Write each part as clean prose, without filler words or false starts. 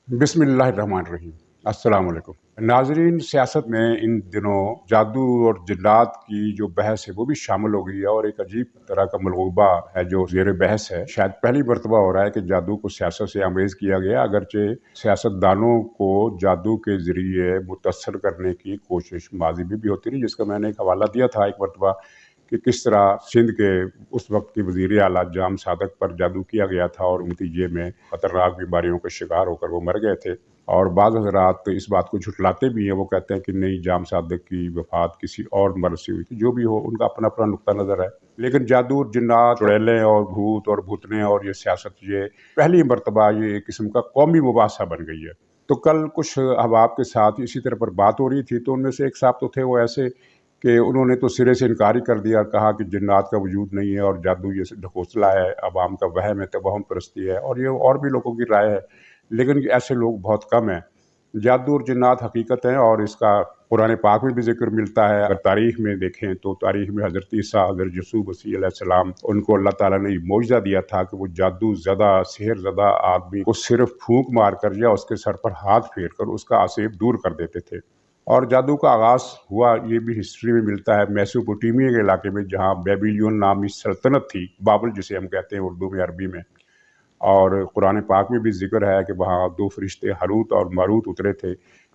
बिस्मिल्लाहिर्रहमानिर्रहीम। अस्सलाम वालेकुम। नाज़रीन, सियासत में इन दिनों जादू और जिन्नात की जो बहस है वो भी शामिल हो गई है और एक अजीब तरह का मलगूबा है जो ज़ेर बहस है। शायद पहली मर्तबा हो रहा है कि जादू को सियासत से आमेज़ किया गया, अगरचे सियासतदानों को जादू के ज़रिए मुतअस्सर करने की कोशिश माज़ी में भी होती रही, जिसका मैंने एक हवाला दिया था एक मर्तबा कि किस तरह सिंध के उस वक्त के वज़ीर आला जाम सादक पर जादू किया गया था और नतीजे में ख़तरनाक बीमारियों का शिकार होकर वो मर गए थे। और बाज़ हज़रात इस बात को झुठलाते भी हैं, वो कहते हैं कि नहीं, जाम सादक की वफ़ात किसी और मर्ज़ से हुई थी। जो भी हो, उनका अपना अपना नुक्ता नज़र है। लेकिन जादू, जिन्नात, चुड़ैलें और भूत और भूतने और ये सियासत, ये पहली मर्तबा ये एक किस्म का कौमी मुबासा बन गई है। तो कल कुछ अहबाब के साथ इसी तरह पर बात हो रही थी, तो उनमें से एक साहब तो थे वो ऐसे कि उन्होंने तो सिरे से इनकार ही कर दिया और कहा कि जिन्नात का वजूद नहीं है और जादू ये ढकोसला है, अवाम का वहम है, तवहम परस्ती है, और ये और भी लोगों की राय है। लेकिन ऐसे लोग बहुत कम हैं। जादू और जिन्नात हकीकत है और इसका कुरान पाक में भी ज़िक्र मिलता है। अगर तारीख़ में देखें तो तारीख़ में हज़रत ईसा, हज़रत यूसुफ मसीह अलैहिस्सलाम, उनको अल्लाह ताला ने मौजज़ा दिया था कि वो जादू ज़दा, सिहर ज़दा आदमी को सिर्फ फूंक मार कर या उसके सर पर हाथ फेर कर उसका आसेब दूर कर देते थे। और जादू का आगाज़ हुआ, ये भी हिस्ट्री में मिलता है, मेसोपोटामिया के इलाके में, जहाँ बेबीलोन नामी सल्तनत थी, बाबल जिसे हम कहते हैं उर्दू में, अरबी में। और कुरान पाक में भी ज़िक्र है कि वहाँ दो फरिश्ते हारूत और मारूत उतरे थे।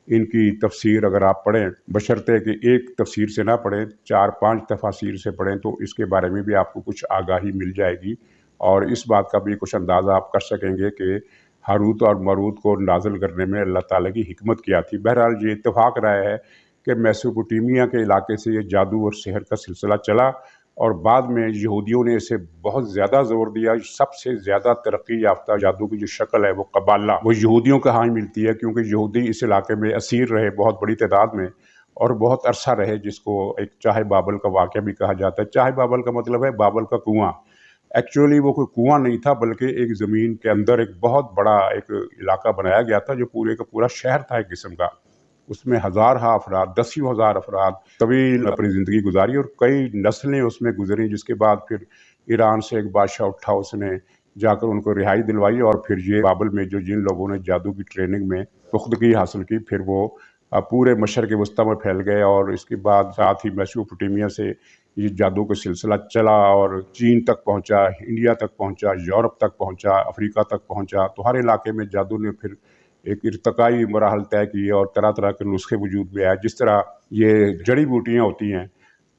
इनकी तफसीर अगर आप पढ़ें, बशर्ते कि एक तफसीर से ना पढ़ें, 4-5 तफासीर से पढ़ें, तो इसके बारे में भी आपको कुछ आगाही मिल जाएगी और इस बात का भी कुछ अंदाज़ा आप कर सकेंगे कि हारूत और मारूत को नाज़िल करने में अल्लाह ताला की हिकमत क्या थी। बहरहाल ये इत्तेफाक राय है कि मेसोपोटामिया के इलाके से ये जादू और सिहर का सिलसिला चला और बाद में यहूदियों ने इसे बहुत ज़्यादा ज़ोर दिया। सबसे ज़्यादा तरक्की याफ्ता जादू की जो शक्ल है वो कबाला, वो यहूदियों को हाँ मिलती है, क्योंकि यहूदी इस इलाके में असीर रहे बहुत बड़ी तादाद में और बहुत अरसा रहे, जिसको एक चाहे बाबल का वाक़या भी कहा जाता है। चाहे बाबल का मतलब है बाबल का कुआं। एक्चुअली वो कोई कुआं नहीं था, बल्कि एक ज़मीन के अंदर एक बहुत बड़ा एक इलाका बनाया गया था जो पूरे का पूरा शहर था एक किस्म का। उसमें हज़ार अफराद, दसियों हज़ार अफराद तवील अपनी ज़िंदगी गुजारी और कई नस्लें उसमें गुजरी, जिसके बाद फिर ईरान से एक बादशाह उठा, उसने जाकर उनको रिहाई दिलवाई और फिर ये बाबल में जो जिन लोगों ने जादू की ट्रेनिंग में पुख्तगी हासिल की, फिर वो पूरे मशरक़ वस्ती में फैल गए और इसके बाद साथ ही मेसोपोटामिया से ये जादू का सिलसिला चला और चीन तक पहुंचा, इंडिया तक पहुंचा, यूरोप तक पहुंचा, अफ्रीका तक पहुंचा। तो हर इलाके में जादू ने फिर एक इर्तकाई मराहल तय किए और तरह तरह के नुस्खे वजूद में आए। जिस तरह ये जड़ी बूटियाँ होती हैं,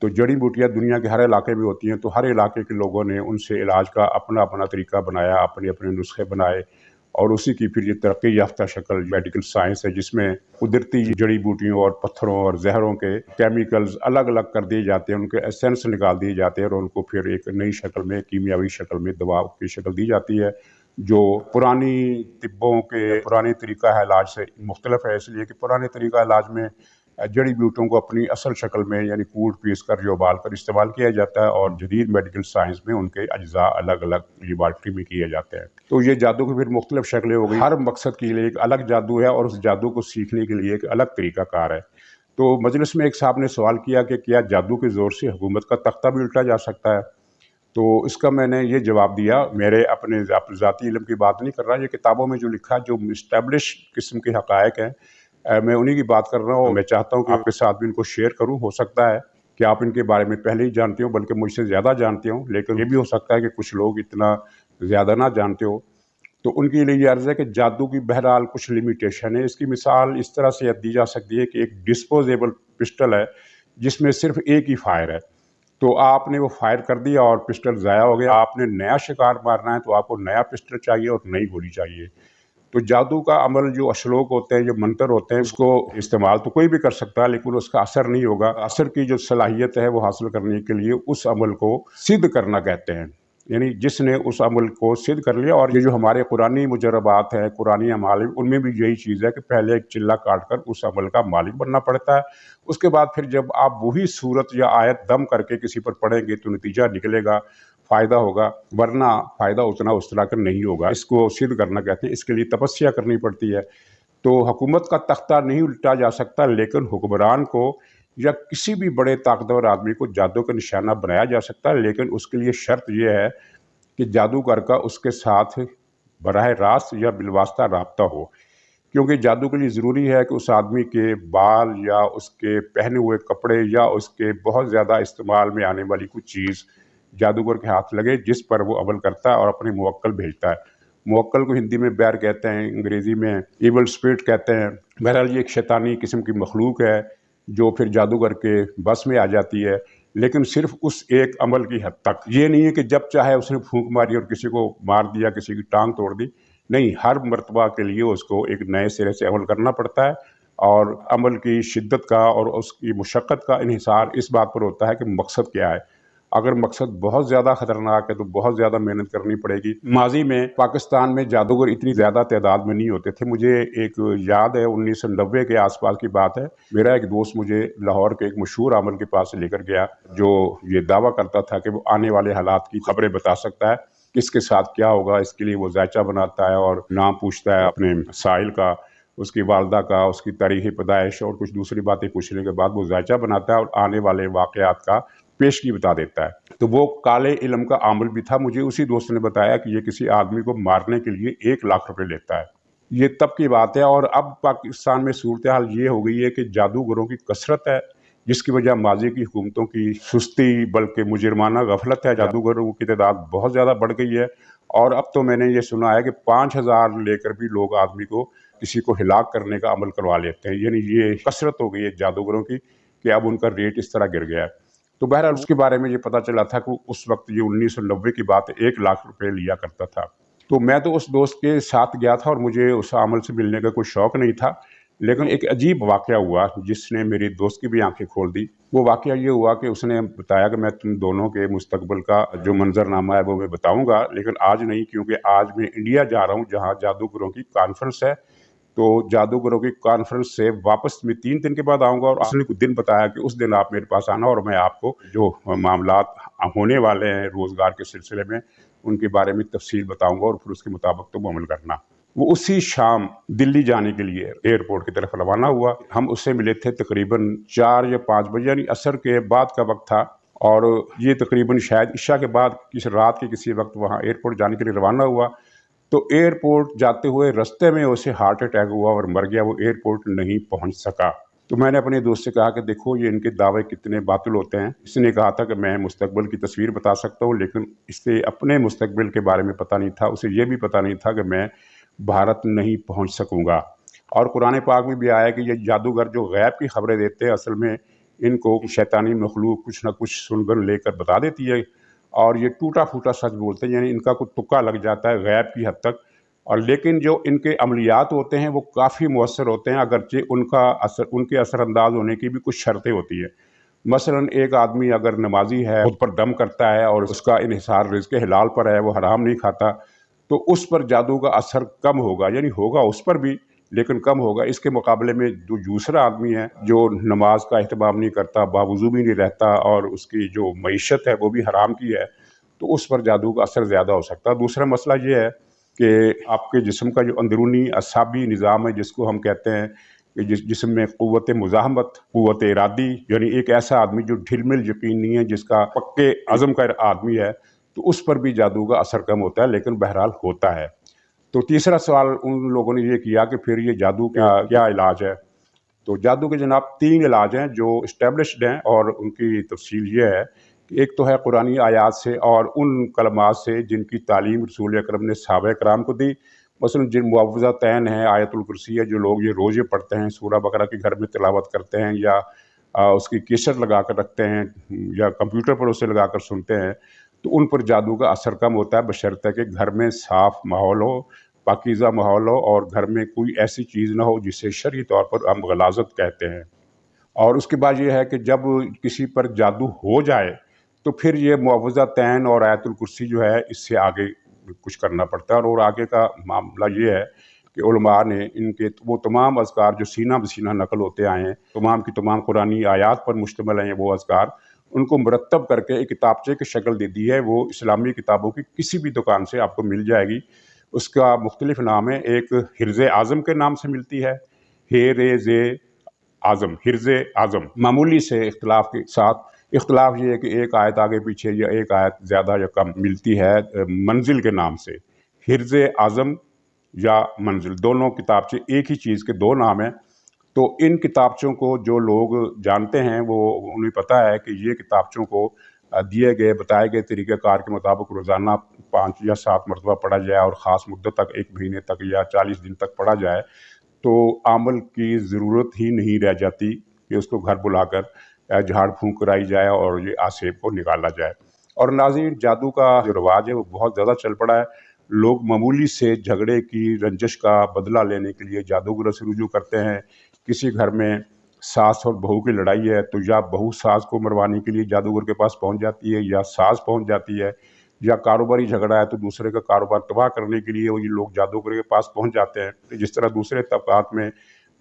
तो जड़ी बूटियाँ दुनिया के हर इलाके में होती हैं, तो हर इलाके के लोगों ने उनसे इलाज का अपना अपना तरीका बनाया, अपने अपने नुस्खे बनाए और उसी की फिर ये तरक्की याफ्ता शक्ल मेडिकल साइंस है, जिसमें कुदरती जड़ी बूटियों और पत्थरों और जहरों के केमिकल्स अलग अलग कर दिए जाते हैं, उनके एसेंस निकाल दिए जाते हैं और उनको फिर एक नई शक्ल में, कीमियावी शक्ल में, दवा की शक्ल दी जाती है, जो पुरानी तिब्बों के पुराने तरीका इलाज से मुख्तलिफ है। इसलिए कि पुराने तरीका इलाज में जड़ी बूटियों को अपनी असल शक्ल में यानी कूट पीस कर या उबाल कर इस्तेमाल किया जाता है और जदीद मेडिकल साइंस में उनके अज्जा अलग अलग लेबॉर्ट्री में किए जाते हैं। तो ये जादू की फिर मुख्तलिफ शक्लें हो गई। हर मकसद के लिए एक अलग जादू है और उस जादू को सीखने के लिए एक अलग तरीक़ाकार है। तो मजलिस में एक साहब ने सवाल किया कि क्या जादू के ज़ोर से हुकूमत का तख्ता भी उल्टा जा सकता है? तो इसका मैंने ये जवाब दिया, मेरे अपने ज़ाती इल्म की बात नहीं कर रहा, ये किताबों में जो लिखा, जो इस्टेब्लिश किस्म के हक़ाइक़ हैं, मैं उन्हीं की बात कर रहा हूँ। मैं चाहता हूँ कि आपके साथ भी इनको शेयर करूँ। हो सकता है कि आप इनके बारे में पहले ही जानते हो, बल्कि मुझसे ज़्यादा जानते हो, लेकिन ये भी हो सकता है कि कुछ लोग इतना ज़्यादा ना जानते हो। तो उनके लिए ये अर्ज़ है कि जादू की बहरहाल कुछ लिमिटेशन है। इसकी मिसाल इस तरह से दी जा सकती है कि एक डिस्पोजेबल पिस्टल है जिसमें सिर्फ एक ही फायर है। तो आपने वो फायर कर दिया और पिस्टल ज़ाया हो गया। आपने नया शिकार मारना है तो आपको नया पिस्टल चाहिए और नई गोली चाहिए। तो जादू का अमल, जो अशलोक होते हैं, जो मंत्र होते हैं, उसको इस्तेमाल तो कोई भी कर सकता है, लेकिन उसका असर नहीं होगा। असर की जो सलाहियत है वो हासिल करने के लिए उस अमल को सिद्ध करना कहते हैं। यानी जिसने उस अमल को सिद्ध कर लिया। और ये जो हमारे कुरानी मुजरबात हैं, कुरानी अमाल, उनमें भी यही चीज़ है कि पहले एक चिल्ला काट कर उस अमल का मालिक बनना पड़ता है। उसके बाद फिर जब आप वही सूरत या आयत दम करके किसी पर पढ़ेंगे तो नतीजा निकलेगा, फ़ायदा होगा, वरना फ़ायदा उतना उस तरह का नहीं होगा। इसको सिद्ध करना कहते हैं। इसके लिए तपस्या करनी पड़ती है। तो हुकूमत का तख्ता नहीं उल्टा जा सकता, लेकिन हुक्मरान को या किसी भी बड़े ताकतवर आदमी को जादू का निशाना बनाया जा सकता है, लेकिन उसके लिए शर्त यह है कि जादूगर का उसके साथ बराह रास्त या बिलवास्ता राब्ता हो। کیونکہ جادو کے لیے ضروری ہے کہ اس آدمی کے بال یا اس کے پہنے ہوئے کپڑے یا اس کے بہت زیادہ استعمال میں آنے والی کچھ چیز جادوگر کے ہاتھ لگے، جس پر وہ عمل کرتا ہے اور اپنے موکل بھیجتا ہے۔ موکل کو ہندی میں بیر کہتے ہیں، انگریزی میں ایول اسپرٹ کہتے ہیں۔ بہرحال یہ ایک شیطانی قسم کی مخلوق ہے جو پھر جادوگر کے بس میں آ جاتی ہے، لیکن صرف اس ایک عمل کی حد تک۔ یہ نہیں ہے کہ جب چاہے اس نے پھونک ماری اور کسی کو مار دیا، کسی کی ٹانگ توڑ دی، نہیں، ہر مرتبہ کے لیے اس کو ایک نئے سرے سے عمل کرنا پڑتا ہے، اور عمل کی شدت کا اور اس کی مشقت کا انحصار اس بات پر ہوتا ہے کہ مقصد کیا ہے۔ اگر مقصد بہت زیادہ خطرناک ہے تو بہت زیادہ محنت کرنی پڑے گی۔ ماضی میں پاکستان میں جادوگر اتنی زیادہ تعداد میں نہیں ہوتے تھے۔ مجھے ایک یاد ہے 1990 کے آس پاس کی بات ہے، میرا ایک دوست مجھے لاہور کے ایک مشہور عامل کے پاس لے کر گیا جو یہ دعویٰ کرتا تھا کہ وہ آنے والے حالات کی خبریں بتا سکتا ہے، کس کے ساتھ کیا ہوگا۔ اس کے لیے وہ ذائچہ بناتا ہے اور نام پوچھتا ہے اپنے سائل کا، اس کی والدہ کا، اس کی تاریخ پیدائش اور کچھ دوسری باتیں پوچھنے کے بعد وہ ذائچہ بناتا ہے اور آنے والے واقعات کا پیشگی بتا دیتا ہے۔ تو وہ کالے علم کا عامل بھی تھا۔ مجھے اسی دوست نے بتایا کہ یہ کسی آدمی کو مارنے کے لیے 1 لاکھ روپے لیتا ہے۔ یہ تب کی بات ہے، اور اب پاکستان میں صورتحال یہ ہو گئی ہے کہ جادوگروں کی کثرت ہے، جس کی وجہ ماضی کی حکومتوں کی سستی بلکہ مجرمانہ غفلت ہے۔ جادوگروں کی تعداد بہت زیادہ بڑھ گئی ہے، اور اب تو میں نے یہ سنا ہے کہ 5,000 لے کر بھی لوگ آدمی کو، کسی کو ہلاک کرنے کا عمل کروا لیتے ہیں۔ یعنی یہ کثرت ہو گئی ہے جادوگروں کی کہ اب ان کا ریٹ اس طرح گر گیا ہے۔ تو بہرحال اس کے بارے میں یہ پتہ چلا تھا کہ اس وقت، یہ 1990 کی بات ہے، 1 لاکھ روپے لیا کرتا تھا۔ تو میں تو اس دوست کے ساتھ گیا تھا اور مجھے اس عمل سے ملنے کا کوئی شوق نہیں تھا، لیکن ایک عجیب واقعہ ہوا جس نے میری دوست کی بھی آنکھیں کھول دی۔ وہ واقعہ یہ ہوا کہ اس نے بتایا کہ میں تم دونوں کے مستقبل کا جو منظرنامہ ہے وہ میں بتاؤں گا، لیکن آج نہیں، کیونکہ آج میں انڈیا جا رہا ہوں جہاں جادوگروں کی کانفرنس ہے۔ تو جادوگروں کی کانفرنس سے واپس میں 3 دن کے بعد آؤں گا، اور اس نے کچھ دن بتایا کہ اس دن آپ میرے پاس آنا، اور میں آپ کو جو معاملات ہونے والے ہیں روزگار کے سلسلے میں ان کے بارے میں تفصیل بتاؤں گا، اور پھر اس کے مطابق تم عمل کرنا۔ وہ اسی شام دلی جانے کے لیے ایئرپورٹ کی طرف روانہ ہوا۔ ہم اس سے ملے تھے تقریباً 4 یا 5 بجے، یعنی عصر کے بعد کا وقت تھا، اور یہ تقریباً شاید عشاء کے بعد کسی رات کے کسی وقت وہاں ایئرپورٹ جانے کے لیے روانہ ہوا۔ تو ایئرپورٹ جاتے ہوئے رستے میں اسے ہارٹ اٹیک ہوا اور مر گیا۔ وہ ایئرپورٹ نہیں پہنچ سکا۔ تو میں نے اپنے دوست سے کہا کہ دیکھو یہ ان کے دعوے کتنے باطل ہوتے ہیں۔ اس نے کہا تھا کہ میں مستقبل کی تصویر بتا سکتا ہوں، لیکن اس سے اپنے مستقبل کے بارے میں پتہ نہیں تھا۔ اسے یہ بھی پتہ نہیں تھا کہ میں بھارت نہیں پہنچ سکوں گا۔ اور قرآن پاک میں بھی آیا کہ یہ جادوگر جو غیب کی خبریں دیتے ہیں، اصل میں ان کو شیطانی مخلوق کچھ نہ کچھ سنگن لے کر بتا دیتی ہے، اور یہ ٹوٹا پھوٹا سچ بولتے ہیں، یعنی ان کا کوئی تکا لگ جاتا ہے غیب کی حد تک، اور لیکن جو ان کے عملیات ہوتے ہیں وہ کافی مؤثر ہوتے ہیں، اگرچہ ان کے اثر انداز ہونے کی بھی کچھ شرطیں ہوتی ہیں۔ مثلا ایک آدمی اگر نمازی ہے، خود پر دم کرتا ہے اور اس کا انحصار رزق حلال پر ہے، وہ حرام نہیں کھاتا، تو اس پر جادو کا اثر کم ہوگا، یعنی ہوگا اس پر بھی لیکن کم ہوگا۔ اس کے مقابلے میں جو دوسرا آدمی ہے جو نماز کا اہتمام نہیں کرتا، باوضو بھی نہیں رہتا، اور اس کی جو معیشت ہے وہ بھی حرام کی ہے، تو اس پر جادو کا اثر زیادہ ہو سکتا ہے۔ دوسرا مسئلہ یہ ہے کہ آپ کے جسم کا جو اندرونی اعصابی نظام ہے، جس کو ہم کہتے ہیں کہ جسم میں قوت مزاحمت، قوت ارادی، یعنی ایک ایسا آدمی جو ڈھل مل یقین نہیں ہے، جس کا پکے عزم کا آدمی ہے، تو اس پر بھی جادو کا اثر کم ہوتا ہے، لیکن بہرحال ہوتا ہے۔ تو تیسرا سوال ان لوگوں نے یہ کیا کہ پھر یہ جادو کا کیا علاج ہے؟ تو جادو کے جناب 3 علاج ہیں جو اسٹیبلشڈ ہیں، اور ان کی تفصیل یہ ہے کہ ایک تو ہے قرآنی آیات سے اور ان کلمات سے جن کی تعلیم رسول اکرم نے صحابہ کرام کو دی۔ مثلا جن معوذتین ہیں، آیت الکرسی ہے، جو لوگ یہ روزے پڑھتے ہیں، سورہ بقرہ کے گھر میں تلاوت کرتے ہیں، یا اس کی کیسٹ لگا کر رکھتے ہیں، یا کمپیوٹر پر اسے لگا کر سنتے ہیں، تو ان پر جادو کا اثر کم ہوتا ہے، بشرطہ کہ گھر میں صاف ماحول ہو، پاکیزہ ماحول ہو، اور گھر میں کوئی ایسی چیز نہ ہو جسے شرعی طور پر ہم غلاظت کہتے ہیں۔ اور اس کے بعد یہ ہے کہ جب کسی پر جادو ہو جائے تو پھر یہ معوذتین اور آیت الکرسی جو ہے، اس سے آگے کچھ کرنا پڑتا ہے، اور آگے کا معاملہ یہ ہے کہ علماء نے ان کے وہ تمام اذکار جو سینہ بسینہ نقل ہوتے آئے ہیں، تمام کی تمام قرآنی آیات پر مشتمل ہیں، وہ اذکار ان کو مرتب کر کے ایک کتابچے کی شکل دے دی ہے۔ وہ اسلامی کتابوں کی کسی بھی دکان سے آپ کو مل جائے گی۔ اس کا مختلف نام ہے، ایک حرز اعظم کے نام سے ملتی ہے، حرز اعظم، حرز اعظم، معمولی سے اختلاف کے ساتھ۔ اختلاف یہ ہے کہ ایک آیت آگے پیچھے یا ایک آیت زیادہ یا کم ملتی ہے، منزل کے نام سے۔ حرز اعظم یا منزل, دونوں کتابچے ایک ہی چیज़ کے دو نام ہیں. تو ان کتابچوں کو جو لوگ جانتے ہیں وہ انہیں پتہ ہے کہ یہ کتابچوں کو دیے گئے بتائے گئے طریقہ کار کے مطابق روزانہ 5 یا 7 مرتبہ پڑھا جائے اور خاص مدت تک 1 مہینے تک یا 40 دن تک پڑھا جائے تو عمل کی ضرورت ہی نہیں رہ جاتی کہ اس کو گھر بلا کر جھاڑ پھونک کرائی جائے اور یہ آسیب کو نکالا جائے. اور ناظرین, جادو کا جو رواج ہے وہ بہت زیادہ چل پڑا ہے. لوگ معمولی سے جھگڑے کی رنجش کا بدلہ لینے کے لیے جادوگروں سے رجوع کرتے ہیں. کسی گھر میں ساس اور بہو کی لڑائی ہے تو یا بہو ساس کو مروانے کے لیے جادوگر کے پاس پہنچ جاتی ہے یا ساس پہنچ جاتی ہے, یا کاروباری جھگڑا ہے تو دوسرے کا کاروبار تباہ کرنے کے لیے یہ لوگ جادوگر کے پاس پہنچ جاتے ہیں. جس طرح دوسرے طبقات میں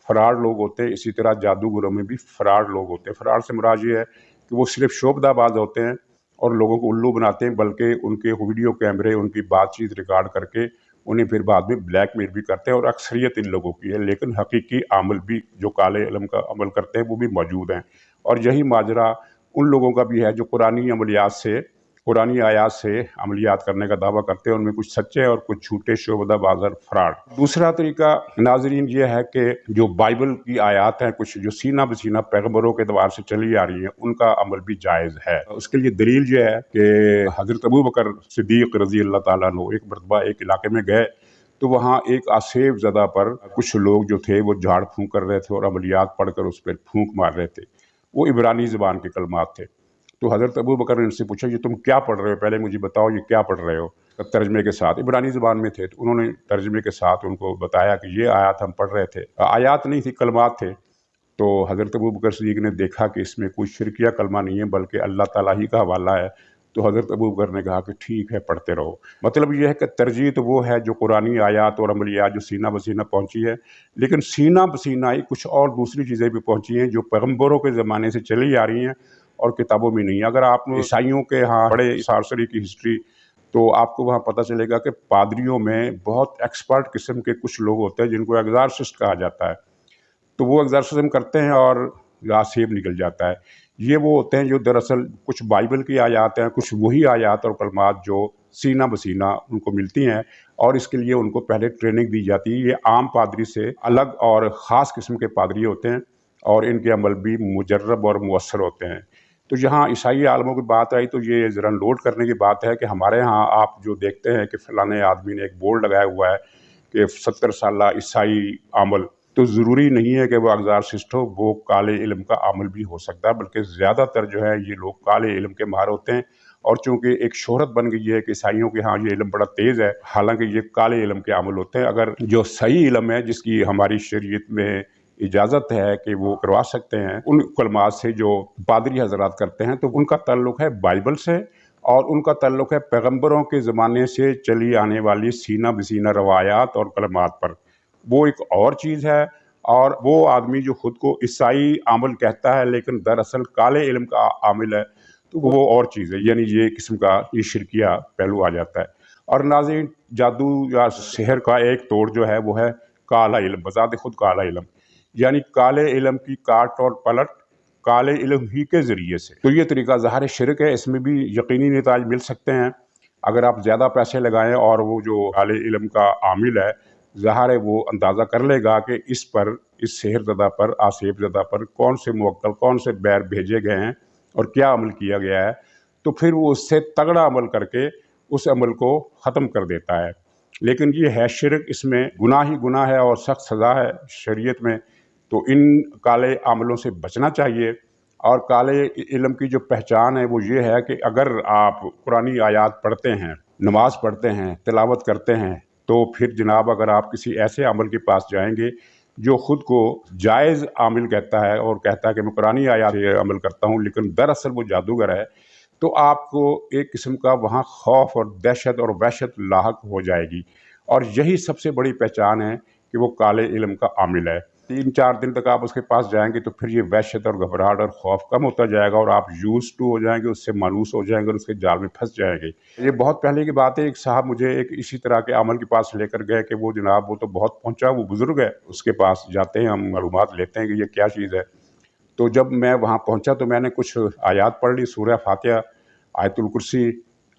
فراڈ لوگ ہوتے ہیں اسی طرح جادوگروں میں بھی فراڈ لوگ ہوتے ہیں. فراڈ سے مراد یہ ہے کہ وہ صرف شعبدہ باز ہوتے ہیں اور لوگوں کو الو بناتے ہیں, بلکہ ان کے ویڈیو کیمرے ان کی بات چیت ریکارڈ کر کے انہیں پھر بعد میں بلیک میل بھی کرتے ہیں, اور اکثریت ان لوگوں کی ہے. لیکن حقیقی عامل بھی جو کالے علم کا عمل کرتے ہیں وہ بھی موجود ہیں, اور یہی ماجرا ان لوگوں کا بھی ہے جو قرآنی آیات سے عملیات کرنے کا دعویٰ کرتے ہیں. ان میں کچھ سچے اور کچھ جھوٹے شعبدہ باز اور فراڈ. دوسرا طریقہ ناظرین یہ ہے کہ جو بائبل کی آیات ہیں کچھ جو سینہ بسینہ پیغمبروں کے دوار سے چلی آ رہی ہیں ان کا عمل بھی جائز ہے. اس کے لیے دلیل یہ ہے کہ حضرت ابو بکر صدیق رضی اللہ تعالیٰ عنہ ایک مرتبہ ایک علاقے میں گئے تو وہاں ایک آسیب زدہ پر کچھ لوگ جو تھے وہ جھاڑ پھونک کر رہے تھے اور عملیات پڑھ کر اس پر پھونک مار رہے تھے. وہ عبرانی زبان کے کلمات تھے. تو حضرت ابو بکر نے ان سے پوچھا یہ تم کیا پڑھ رہے ہو, پہلے مجھے بتاؤ یہ کیا پڑھ رہے ہو. ترجمے کے ساتھ عبرانی زبان میں تھے تو انہوں نے ترجمے کے ساتھ ان کو بتایا کہ یہ آیات ہم پڑھ رہے تھے. آیات نہیں تھی, کلمات تھے. تو حضرت ابو بکر صدیق نے دیکھا کہ اس میں کوئی شرکیہ کلمہ نہیں ہے بلکہ اللہ تعالیٰ ہی کا حوالہ ہے. تو حضرت ابو بکر نے کہا کہ ٹھیک ہے پڑھتے رہو. مطلب یہ ہے کہ ترجیح تو وہ ہے جو قرآنی آیات اور عملیات جو سینہ بسینہ پہنچی ہے, لیکن سینہ بسینہ ہی کچھ اور دوسری چیزیں بھی پہنچی ہیں جو پیغمبروں کے زمانے سے چلی آ رہی ہیں اور کتابوں میں نہیں. اگر آپ نے عیسائیوں کے ہاں بڑے سارسری کی ہسٹری تو آپ کو وہاں پتہ چلے گا کہ پادریوں میں بہت ایکسپرٹ قسم کے کچھ لوگ ہوتے ہیں جن کو ایگزارسسٹ کہا جاتا ہے. تو وہ ایگزارسزم کرتے ہیں اور آسیب نکل جاتا ہے. یہ وہ ہوتے ہیں جو دراصل کچھ بائبل کی آیات ہیں, کچھ وہی آیات اور کلمات جو سینہ بسینہ ان کو ملتی ہیں, اور اس کے لیے ان کو پہلے ٹریننگ دی جاتی ہے. یہ عام پادری سے الگ اور خاص قسم کے پادری ہوتے ہیں اور ان کے عمل بھی مجرب اور مؤثر ہوتے ہیں. تو جہاں عیسائی عالموں کی بات آئی تو یہ ذرا نوٹ کرنے کی بات ہے کہ ہمارے ہاں آپ جو دیکھتے ہیں کہ فلانے آدمی نے ایک بورڈ لگایا ہوا ہے کہ 70 سالہ عیسائی عامل, تو ضروری نہیں ہے کہ وہ ایگزارسسٹ ہو, وہ کالے علم کا عامل بھی ہو سکتا ہے. بلکہ زیادہ تر جو ہے یہ لوگ کالے علم کے ماہر ہوتے ہیں, اور چونکہ ایک شہرت بن گئی ہے کہ عیسائیوں کے ہاں یہ علم بڑا تیز ہے, حالانکہ یہ کالے علم کے عامل ہوتے ہیں. اگر جو صحیح علم ہے جس کی ہماری شریعت میں اجازت ہے کہ وہ کروا سکتے ہیں ان کلمات سے جو پادری حضرات کرتے ہیں, تو ان کا تعلق ہے بائبل سے اور ان کا تعلق ہے پیغمبروں کے زمانے سے چلی آنے والی سینہ بسینہ روایات اور کلمات پر. وہ ایک اور چیز ہے. اور وہ آدمی جو خود کو عیسائی عامل کہتا ہے لیکن دراصل کالے علم کا عامل ہے تو وہ اور چیز ہے, یعنی یہ قسم کا یہ شرکیہ پہلو آ جاتا ہے. اور ناظرین, جادو یا سحر کا ایک توڑ جو ہے وہ ہے کالا علم, بذات خود کالا علم, یعنی کالے علم کی کاٹ اور پلٹ کالے علم ہی کے ذریعے سے. تو یہ طریقہ ظاہر شرک ہے, اس میں بھی یقینی نتائج مل سکتے ہیں اگر آپ زیادہ پیسے لگائیں, اور وہ جو کالے علم کا عامل ہے ظاہر ہے وہ اندازہ کر لے گا کہ اس پر, اس سحر زدہ پر, آسیب زدہ پر کون سے موکل, کون سے بیر بھیجے گئے ہیں اور کیا عمل کیا گیا ہے, تو پھر وہ اس سے تگڑا عمل کر کے اس عمل کو ختم کر دیتا ہے. لیکن یہ ہے شرک, اس میں گناہ ہی گناہ ہے اور سخت سزا ہے شریعت میں. تو ان کالے عملوں سے بچنا چاہیے. اور کالے علم کی جو پہچان ہے وہ یہ ہے کہ اگر آپ قرآنی آیات پڑھتے ہیں, نماز پڑھتے ہیں, تلاوت کرتے ہیں, تو پھر جناب اگر آپ کسی ایسے عمل کے پاس جائیں گے جو خود کو جائز عامل کہتا ہے اور کہتا ہے کہ میں قرآنی آیات سے عمل کرتا ہوں لیکن دراصل وہ جادوگر ہے, تو آپ کو ایک قسم کا وہاں خوف اور دہشت اور وحشت لاحق ہو جائے گی. اور یہی سب سے بڑی پہچان ہے کہ وہ کالے علم کا عامل ہے. 3-4 دن تک آپ اس کے پاس جائیں گے تو پھر یہ وحشت اور گھبراہٹ اور خوف کم ہوتا جائے گا اور آپ یوزڈ ٹو ہو جائیں گے, اس سے مانوس ہو جائیں گے اور اس کے جال میں پھنس جائیں گے. یہ بہت پہلے کی بات ہے, ایک صاحب مجھے ایک اسی طرح کے عمل کے پاس لے کر گئے کہ وہ جناب وہ تو بہت پہنچا, وہ بزرگ ہے, اس کے پاس جاتے ہیں ہم معلومات لیتے ہیں کہ یہ کیا چیز ہے. تو جب میں وہاں پہنچا تو میں نے کچھ آیات پڑھ لی, سورہ فاتحہ, آیت الکرسی,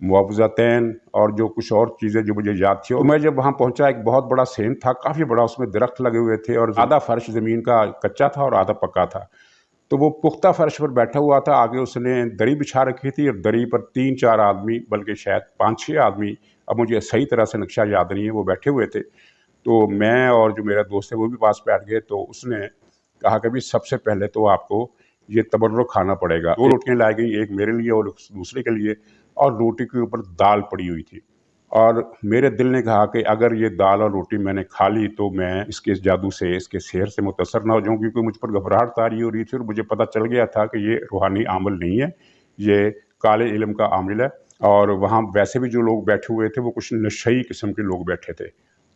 मुआवज़ातैन और जो कुछ और चीज़ें जो मुझे याद थी। तो मैं जब वहाँ पहुँचा, एक बहुत बड़ा सेम था, काफ़ी बड़ा, उसमें दरख्त लगे हुए थे और आधा फर्श ज़मीन का कच्चा था और आधा पक्का था। तो वो पुख्ता फर्श पर बैठा हुआ था, आगे उसने दरी बिछा रखी थी और दरी पर 3-4 आदमी, बल्कि शायद 5-6 आदमी, अब मुझे सही तरह से नक्शा याद नहीं है, वो बैठे हुए थे। तो मैं और जो मेरा दोस्त है वो भी पास बैठ गए। तो उसने कहा कि भाई सबसे पहले तो आपको ये तबर्रुक खाना पड़ेगा। 2 रोटियाँ लाई गई, एक मेरे लिए और दूसरे के लिए, और रोटी के ऊपर दाल पड़ी हुई थी। और मेरे दिल ने कहा कि अगर ये दाल और रोटी मैंने खा ली तो मैं इसके जादू से, इसके सेहर से मुतासर ना हो जाऊँ, क्योंकि मुझ पर घबराहट तारी हो रही थी और मुझे पता चल गया था कि ये रूहानी आमल नहीं है, ये काले इल्म का आमिल है। और वहाँ वैसे भी जो लोग बैठे हुए थे वो कुछ नशई किस्म के लोग बैठे थे।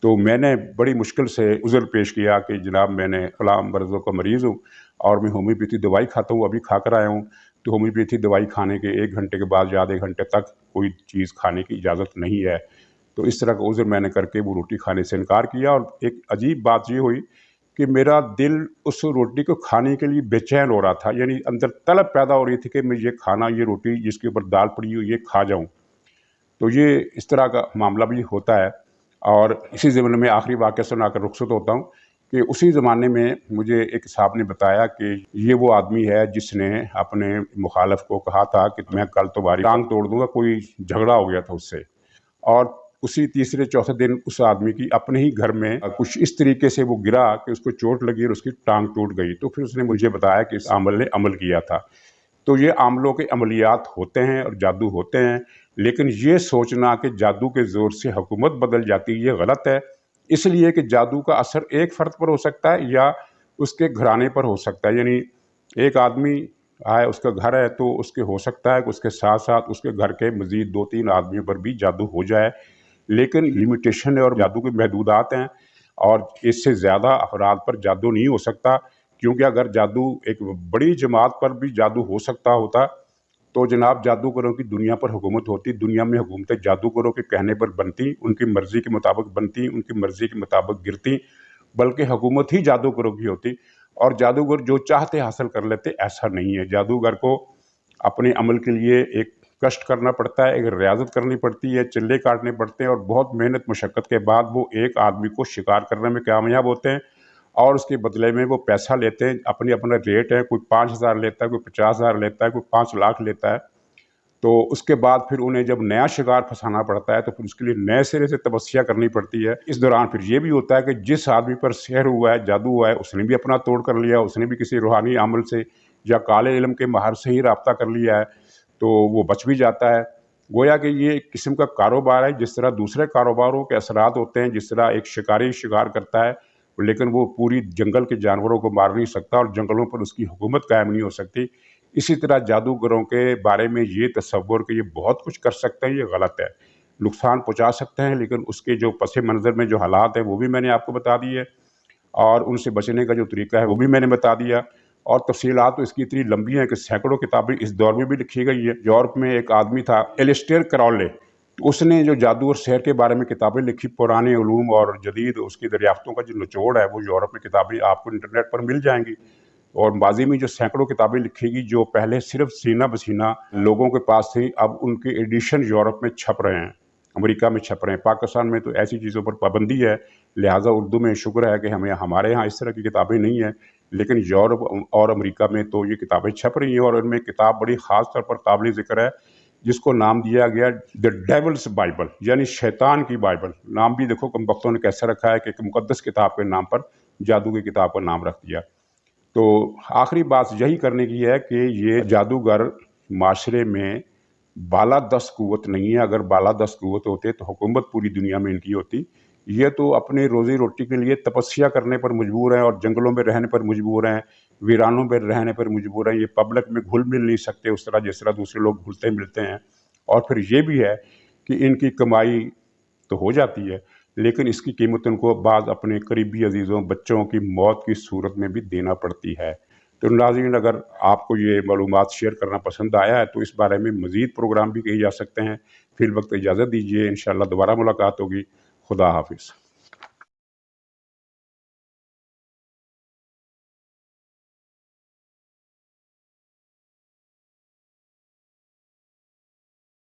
तो मैंने बड़ी मुश्किल से उज़्र पेश किया कि जनाब मैंने फ़लाँ मर्ज़ों का मरीज़ हूँ और मैं होम्योपैथी दवाई खाता हूँ, अभी खा कर आया हूँ। तो होम्योपैथी दवाई खाने के 1 घंटे के बाद या आधे घंटे तक कोई चीज़ खाने की इजाज़त नहीं है। तो इस तरह का उज़्र मैंने करके वो रोटी खाने से इनकार किया। और एक अजीब बात ये हुई कि मेरा दिल उस रोटी को खाने के लिए बेचैन हो रहा था, यानी अंदर तलब पैदा हो रही थी कि मैं ये खाना, ये रोटी जिसके ऊपर दाल पड़ी हुई, ये खा जाऊँ। तो ये इस तरह का मामला भी होता है। और इसी ज़माने में आखिरी वाक़या सुनाकर रुखसत होता हूँ कि उसी ज़माने में मुझे एक साहब ने बताया कि ये वो आदमी है जिसने अपने मुखालिफ को कहा था कि मैं कल तुम्हारी टांग तोड़ दूँगा, कोई झगड़ा हो गया था उससे। और उसी तीसरे चौथे दिन उस आदमी की अपने ही घर में कुछ इस तरीके से वो गिरा कि उसको चोट लगी और उसकी टांग टूट गई। तो फिर उसने मुझे बताया कि इस आमल ने अमल किया था। तो ये आमलों के अमलियात होते हैं और जादू होते हैं, लेकिन ये सोचना कि जादू के ज़ोर से हुकूमत बदल जाती है, ये गलत है। इसलिए कि जादू का असर एक फ़र्द पर हो सकता है या उसके घराने पर हो सकता है। यानी एक आदमी है, उसका घर है, तो उसके हो सकता है कि उसके साथ-साथ उसके घर के मज़ीद 2-3 आदमियों पर भी जादू हो जाए। लेकिन लिमिटेशन है और जादू के महदूदात हैं और इससे ज़्यादा अफ़राद पर जादू नहीं हो सकता, क्योंकि अगर जादू एक बड़ी जमात पर भी जादू हो सकता होता तो जनाब जादूगरों की दुनिया पर हुकूमत होती, दुनिया में हुकूमतें जादूगरों के कहने पर बनती, उनकी मर्ज़ी के मुताबिक बनती, उनकी मर्ज़ी के मुताबिक गिरती, बल्कि हुकूमत ही जादूगरों की होती और जादूगर जो चाहते हासिल कर लेते। ऐसा नहीं है। जादूगर को अपने अमल के लिए एक कष्ट करना पड़ता है, एक रियाज़त करनी पड़ती है, चिल्ले काटने पड़ते हैं और बहुत मेहनत मशक्क़त के बाद वो एक आदमी को शिकार करने में कामयाब होते हैं और उसके बदले में वो पैसा लेते हैं। अपना रेट है, कोई 5,000 लेता है, कोई 50,000 लेता है, कोई 5 लाख लेता है। तो उसके बाद फिर उन्हें जब नया शिकार फंसाना पड़ता है तो फिर उसके लिए नए सिरे से तपस्या करनी पड़ती है। इस दौरान फिर ये भी होता है कि जिस आदमी पर सेहर हुआ है, जादू हुआ है, उसने भी अपना तोड़ कर लिया, उसने भी किसी रूहानी अमल से या काले इल्म के माहिर से ही राब्ता कर लिया है, तो वो बच भी जाता है। गोया कि ये एक किस्म का कारोबार है, जिस तरह दूसरे कारोबारों के असरात होते हैं, जिस तरह एक शिकारी शिकार करता है, लेकिन वो पूरी जंगल के जानवरों को मार नहीं सकता और जंगलों पर उसकी हुकूमत कायम नहीं हो सकती। इसी तरह जादूगरों के बारे में ये तसव्वुर कि ये बहुत कुछ कर सकते हैं, ये गलत है। नुकसान पहुँचा सकते हैं, लेकिन उसके जो पस मंज़र में जो हालात हैं वो भी मैंने आपको बता दिए और उनसे बचने का जो तरीका है वो भी मैंने बता दिया। और तफ़सीलात तो इसकी इतनी लंबी हैं कि सैकड़ों किताबें इस दौर में भी लिखी गई है। यूरोप में एक आदमी था एलिस्टेयर क्राउले, तो उसने जो जादू और सेहर के बारे में किताबें लिखी, पुराने उलूम और जदीद उसकी दरियाफ्तों का जो निचोड़ है, वो यूरोप में किताबें आपको इंटरनेट पर मिल जाएंगी। और माजी में जो सैकड़ों किताबें लिखी गई, जो पहले सिर्फ सीना बसीना लोगों के पास थी, अब उनके एडिशन यूरोप में छप रहे हैं, अमेरिका में छप रहे हैं। पाकिस्तान में तो ऐसी चीज़ों पर पाबंदी है, लिहाजा उर्दू में शुक्र है कि हमारे यहाँ इस तरह की किताबें नहीं हैं, लेकिन यूरोप और अमेरिका में तो ये किताबें छप रही हैं। और इनमें किताब बड़ी ख़ास तौर पर काबिल ज़िक्र है, जिसको नाम दिया गया द डेविल्स बाइबल, यानी शैतान की बाइबल। नाम भी देखो कम वक्तों ने कैसे रखा है कि एक मुकद्दस किताब के नाम पर जादू की किताब का नाम रख दिया। तो आखिरी बात यही करने की है कि ये जादूगर माशरे में बालादस्त क़ुव्वत नहीं है। अगर बालादस्त क़ुव्वत होते तो हुकूमत पूरी दुनिया में इनकी होती। ये तो अपने रोज़ी रोटी के लिए तपस्या करने पर मजबूर हैं और जंगलों में रहने पर मजबूर हैं, वीरानों में रहने पर मजबूर हैं। ये पब्लिक में घुल मिल नहीं सकते उस तरह जिस तरह दूसरे लोग घुलते मिलते हैं। और फिर ये भी है कि इनकी कमाई तो हो जाती है, लेकिन इसकी कीमत उनको बाज़ अपने करीबी अजीज़ों, बच्चों की मौत की सूरत में भी देना पड़ती है। तो नाज़रीन, अगर आपको ये मालूमात शेयर करना पसंद आया है तो इस बारे में मज़ीद प्रोग्राम भी किए जा सकते हैं। फ़िलवक़्त इजाज़त दीजिए, इंशाअल्लाह दोबारा मुलाकात होगी। खुदा हाफ़िज़।